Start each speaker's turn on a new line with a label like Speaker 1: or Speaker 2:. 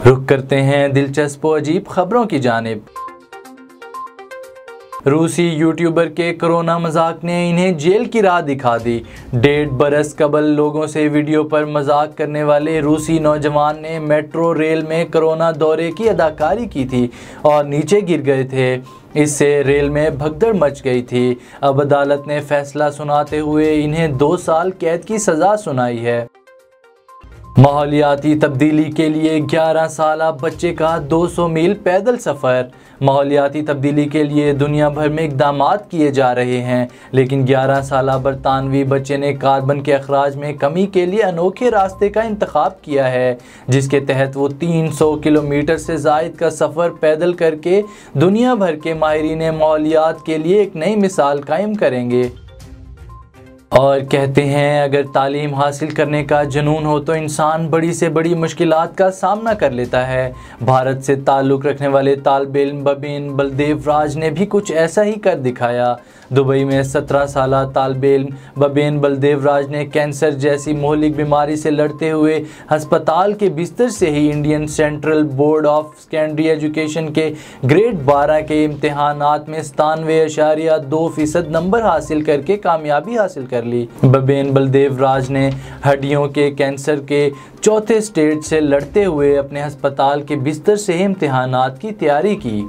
Speaker 1: रुख करते हैं दिलचस्प व अजीब खबरों की जानिब। रूसी यूट्यूबर के कोरोना मजाक ने इन्हें जेल की राह दिखा दी। 1.5 बरस कबल लोगों से वीडियो पर मजाक करने वाले रूसी नौजवान ने मेट्रो रेल में कोरोना दौरे की अदाकारी की थी और नीचे गिर गए थे। इससे रेल में भगदड़ मच गई थी। अब अदालत ने फैसला सुनाते हुए इन्हें 2 साल कैद की सज़ा सुनाई है। माहौलियाती तब्दीली के लिए 11 साला बच्चे का 200 मील पैदल सफ़र। माहौलियाती तब्दीली के लिए दुनिया भर में इक़दाम किए जा रहे हैं, लेकिन 11 साला बरतानवी बच्चे ने कार्बन के अखराज में कमी के लिए अनोखे रास्ते का इंतखाब किया है, जिसके तहत वो 300 किलोमीटर से ज़ायद का सफ़र पैदल करके दुनिया भर के माहिरीन माहौलियात के लिए एक नई मिसाल कायम करेंगे। और कहते हैं अगर तालीम हासिल करने का जुनून हो तो इंसान बड़ी से बड़ी मुश्किलात का सामना कर लेता है। भारत से ताल्लुक़ रखने वाले तालिब इल्म बबीन बलदेव राज ने भी कुछ ऐसा ही कर दिखाया। दुबई में 17 साला तालिब इल्म बबीन बलदेव राज ने कैंसर जैसी मोहलिक बीमारी से लड़ते हुए अस्पताल के बिस्तर से ही Indian central board of secondary education के ग्रेड 12 के इम्तिहानात में 97.2% नंबर हासिल करके कामयाबी हासिल कर ली। बबीन बलदेव राज ने हड्डियों के कैंसर के 4थे स्टेज से लड़ते हुए अपने अस्पताल के बिस्तर से ही इम्तिहानात की तैयारी की।